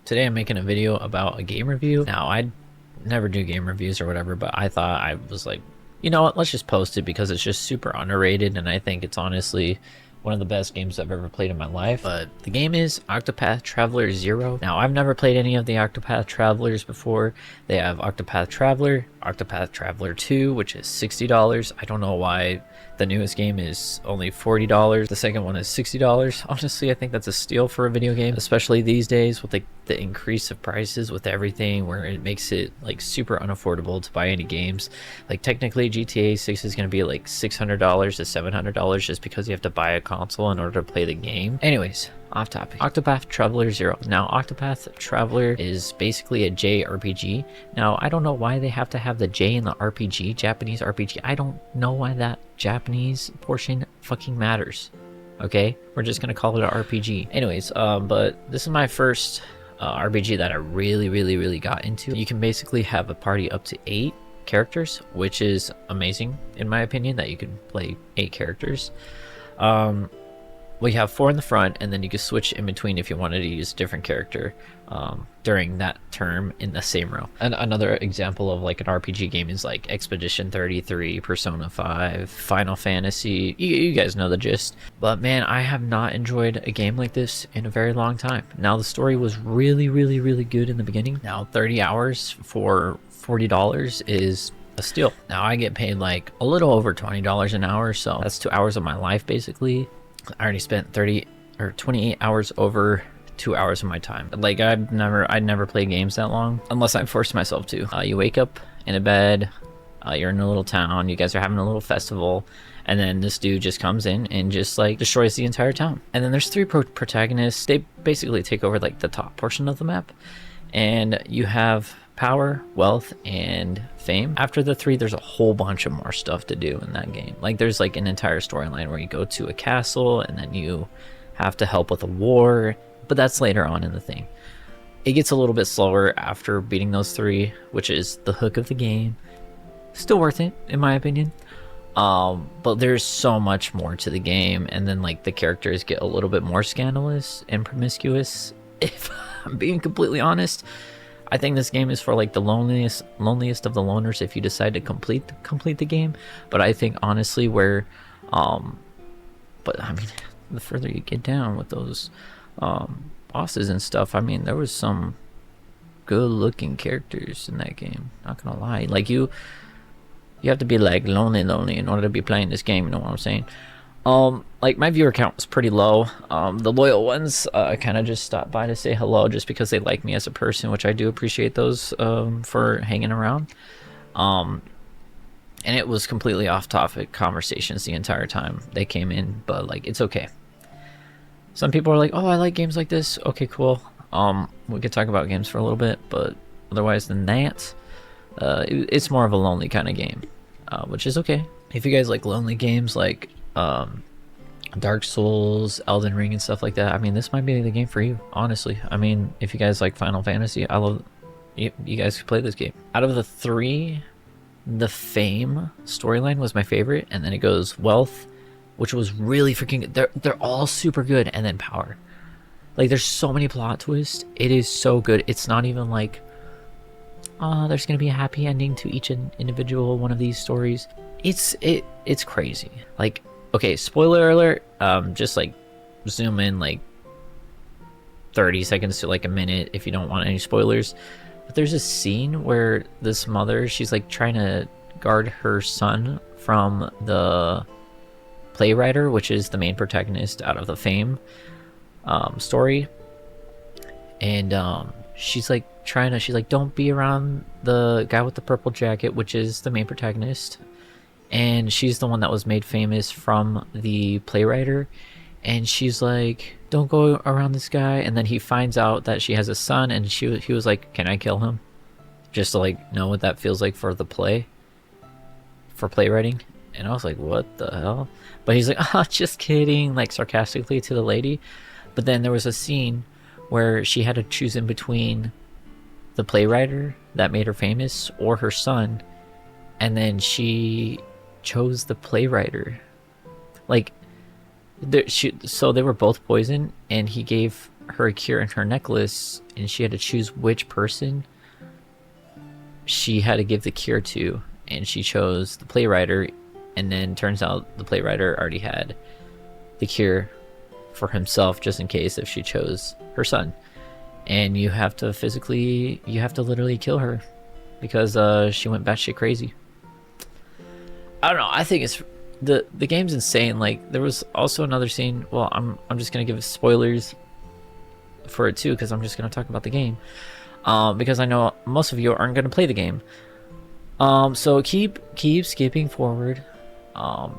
Today I'm making a video about a game review. Now, I never do game reviews or whatever, but I thought, I was like, you know what, let's just post it because it's just super underrated, and I think it's honestly one of the best games I've ever played in my life. But the game is Octopath Traveler 0. Now, I've never played any of the Octopath Travelers before. They have Octopath Traveler, Octopath Traveler 2, which is $60. I don't know why the newest game is only $40. The second one is $60. Honestly, I think that's a steal for a video game, especially these days with the increase of prices with everything, where it makes it like super unaffordable to buy any games. Like technically GTA 6 is going to be like $600 to $700 just because you have to buy a console in order to play the game. Anyways, off topic. Octopath Traveler 0. Now, Octopath Traveler is basically a JRPG. Now, I don't know why they have to have the J in the RPG, Japanese RPG. I don't know why that Japanese portion fucking matters. Okay? We're just gonna call it an RPG. Anyways, but this is my first RPG that I really got into. You can basically have a party up to 8 characters, which is amazing in my opinion, that you can play 8 characters. We have 4 in the front, and then you can switch in between if you wanted to use a different character during that term in the same row. And another example of like an RPG game is like Expedition 33, Persona 5, Final Fantasy. You guys know the gist. But man, I have not enjoyed a game like this in a very long time. Now, the story was really good in the beginning. Now, 30 hours for $40 is a steal. Now, I get paid like a little over $20 an hour, so that's 2 hours of my life basically. I already spent 30 or 28 hours over 2 hours of my time. Like, I'd never play games that long unless I force myself to. You wake up in a bed, you're in a little town, you guys are having a little festival, and then this dude just comes in and just like destroys the entire town. And then there's 3 protagonists. They basically take over like the top portion of the map, and you have power, wealth, and fame. After the 3, there's a whole bunch of more stuff to do in that game. Like, there's like an entire storyline where you go to a castle and then you have to help with a war, but that's later on in the thing. It gets a little bit slower after beating those 3, which is the hook of the game. Still worth it in my opinion, but there's so much more to the game, and then like the characters get a little bit more scandalous and promiscuous. If I'm being completely honest, I think this game is for like the loneliest of the loners if you decide to complete the game. But I think honestly but I mean, the further you get down with those bosses and stuff, I mean, there was some good looking characters in that game, not gonna lie. Like, you have to be like lonely in order to be playing this game, you know what I'm saying? Like, my viewer count was pretty low. The loyal ones kind of just stopped by to say hello just because they like me as a person, which I do appreciate those for hanging around. And it was completely off topic conversations the entire time they came in, but like, it's okay. Some people are like, oh, I like games like this. Okay, cool. We could talk about games for a little bit, but otherwise than that, it's more of a lonely kind of game, which is okay. If you guys like lonely games like Dark Souls, Elden Ring, and stuff like that, I mean, this might be the game for you, honestly. I mean, if you guys like Final Fantasy, I love you guys could play this game. Out of the 3, the Fame storyline was my favorite, and then it goes Wealth, which was really freaking good. They're all super good, and then Power. Like, there's so many plot twists. It is so good. It's not even like, oh, there's gonna be a happy ending to each individual one of these stories. It's crazy. Like, okay, spoiler alert, just like zoom in like 30 seconds to like a minute if you don't want any spoilers. But there's a scene where this mother, she's like trying to guard her son from the playwright, which is the main protagonist out of the Fame story. And she's like she's like, don't be around the guy with the purple jacket, which is the main protagonist. And she's the one that was made famous from the playwright, and she's like, don't go around this guy. And then he finds out that she has a son, and he was like, can I kill him, just to like know what that feels like for playwriting. And I was like, what the hell? But he's like, oh, just kidding, like sarcastically to the lady. But then there was a scene where she had to choose in between the playwright that made her famous or her son, and then she chose the playwright. Like, so they were both poisoned, and he gave her a cure in her necklace, and she had to choose which person she had to give the cure to, and she chose the playwright, and then turns out the playwright already had the cure for himself just in case if she chose her son. And you have to literally kill her because she went batshit crazy. I don't know, I think it's the game's insane. Like, there was also another scene, well, I'm just gonna give spoilers for it too, because I'm just gonna talk about the game, because I know most of you aren't gonna play the game. So keep skipping forward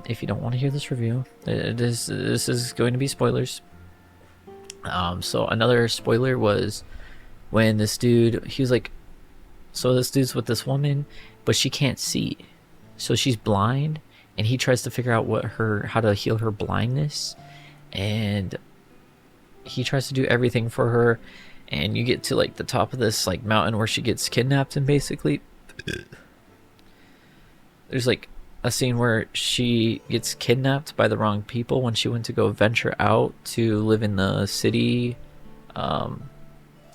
if you don't want to hear this review. This is going to be spoilers. So another spoiler was when this dude, he was like, so this dude's with this woman, but she can't see, so she's blind, and he tries to figure out how to heal her blindness, and he tries to do everything for her, and you get to like the top of this like mountain where she gets kidnapped, and basically there's like a scene where she gets kidnapped by the wrong people when she went to go venture out to live in the city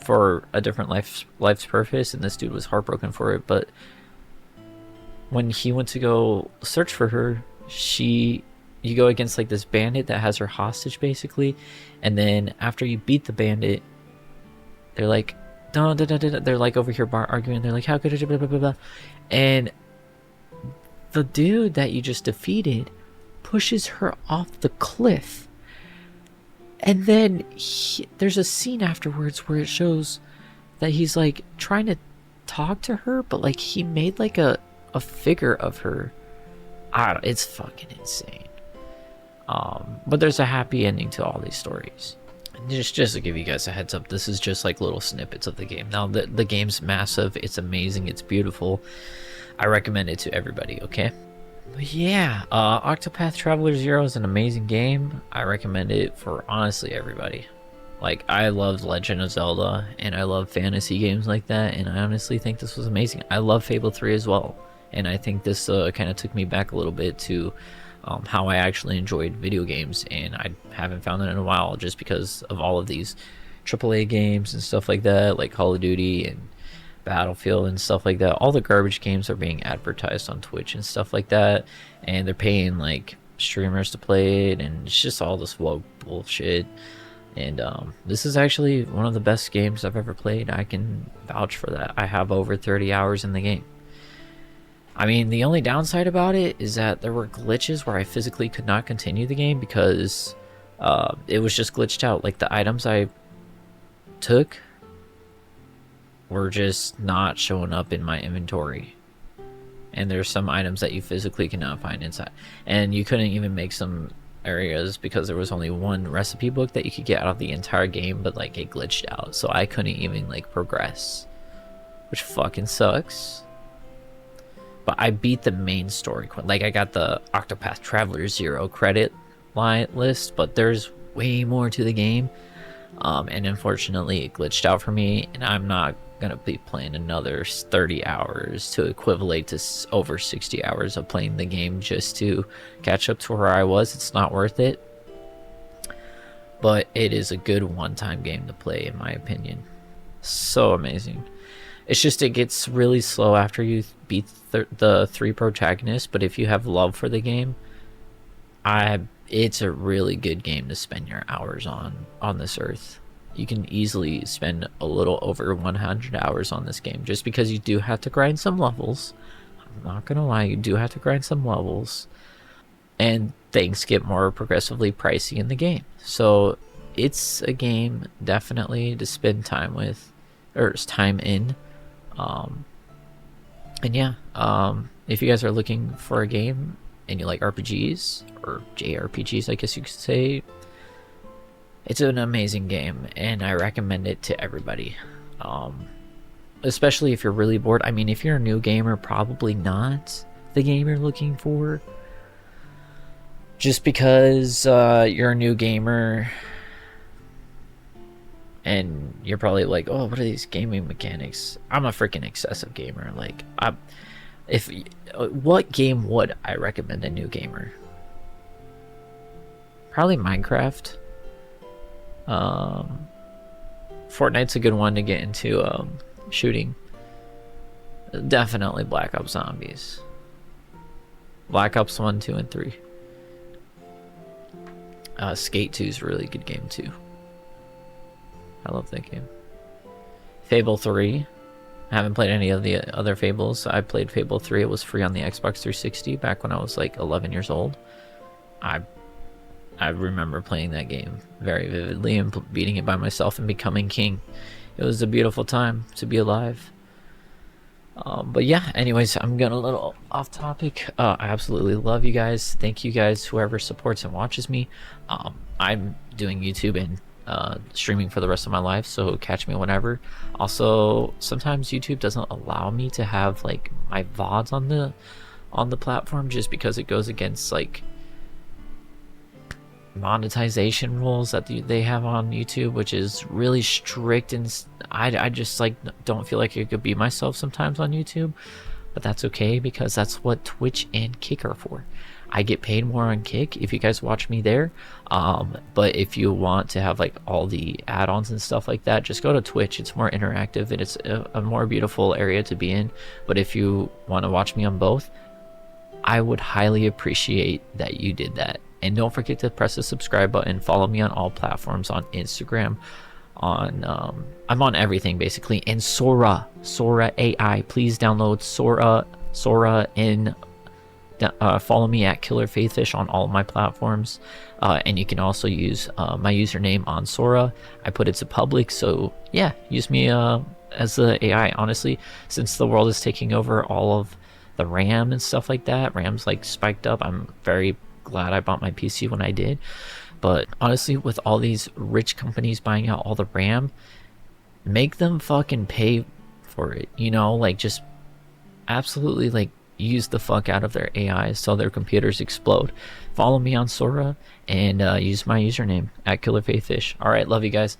for a different life's purpose, and this dude was heartbroken for it. But when he went to go search for her, you go against like this bandit that has her hostage basically, and then after you beat the bandit, they're like, no, they're like over here arguing. They're like, how could it, blah, blah, blah, blah. And the dude that you just defeated pushes her off the cliff, and then there's a scene afterwards where it shows that he's like trying to talk to her, but like he made like a figure of her. I don't, it's fucking insane. But there's a happy ending to all these stories. Just to give you guys a heads up, this is just like little snippets of the game. Now the game's massive, it's amazing, it's beautiful. I recommend it to everybody, okay? But yeah, Octopath Traveler 0 is an amazing game. I recommend it for honestly everybody. Like, I love Legend of Zelda, and I love fantasy games like that, and I honestly think this was amazing. I love Fable 3 as well, and I think this kind of took me back a little bit to how I actually enjoyed video games, and I haven't found that in a while just because of all of these AAA games and stuff like that, like Call of Duty and Battlefield and stuff like that. All the garbage games are being advertised on Twitch and stuff like that, and they're paying like streamers to play it, and it's just all this woke bullshit. And this is actually one of the best games I've ever played. I can vouch for that. I have over 30 hours in the game. I mean, the only downside about it is that there were glitches where I physically could not continue the game because it was just glitched out. Like, the items I took were just not showing up in my inventory, and there's some items that you physically cannot find inside, and you couldn't even make some areas because there was only one recipe book that you could get out of the entire game, but like it glitched out, so I couldn't even like progress, which fucking sucks. But I beat the main story. Like, I got the Octopath Traveler 0 credit line list, but there's way more to the game, and unfortunately it glitched out for me, and I'm not gonna be playing another 30 hours to equivalent to over 60 hours of playing the game just to catch up to where I was. It's not worth it, but it is a good one-time game to play, in my opinion. So amazing. It's just, it gets really slow after you beat the three protagonists, but if you have love for the game, it's a really good game to spend your hours on this earth. You can easily spend a little over 100 hours on this game, just because you do have to grind some levels. I'm not gonna lie, you do have to grind some levels, and things get more progressively pricey in the game. So it's a game definitely to spend time with, or time in. And yeah, if you guys are looking for a game and you like RPGs, or JRPGs I guess you could say, it's an amazing game, and I recommend it to everybody. Especially if you're really bored. I mean, if you're a new gamer, probably not the game you're looking for. Just because you're a new gamer, and you're probably like, oh, what are these gaming mechanics? I'm a freaking excessive gamer. Like, what game would I recommend a new gamer? Probably Minecraft. Fortnite's a good one to get into shooting. Definitely Black Ops Zombies. Black Ops 1, 2, and 3. Skate 2 is a really good game too. I love that game. Fable 3. I haven't played any of the other Fables. I played Fable 3. It was free on the Xbox 360 back when I was like 11 years old. I remember playing that game very vividly and beating it by myself and becoming king. It was a beautiful time to be alive. But yeah, anyways, I'm getting a little off topic. I absolutely love you guys. Thank you guys, whoever supports and watches me. I'm doing YouTube and streaming for the rest of my life, so catch me whenever. Also, sometimes YouTube doesn't allow me to have like my VODs on the platform just because it goes against like monetization rules that they have on YouTube, which is really strict, and I just like don't feel like I could be myself sometimes on YouTube. But that's okay, because that's what Twitch and Kick are for. I get paid more on Kick if you guys watch me there, but if you want to have like all the add-ons and stuff like that, just go to Twitch. It's more interactive and it's a more beautiful area to be in. But if you want to watch me on both, I would highly appreciate that you did that. And don't forget to press the subscribe button. Follow me on all platforms, on Instagram, on I'm on everything basically. And Sora AI, please download Sora, and follow me at Killer Faithfish on all of my platforms. And you can also use my username on Sora. I put it to public, so yeah, use me as the AI. Honestly, since the world is taking over all of the RAM and stuff like that, RAM's like spiked up. I'm very glad I bought my PC when I did. But honestly, with all these rich companies buying out all the RAM, make them fucking pay for it, you know? Like, just absolutely like use the fuck out of their AIs so their computers explode. Follow me on Sora and use my username at Killer Faithfish. All right, love you guys.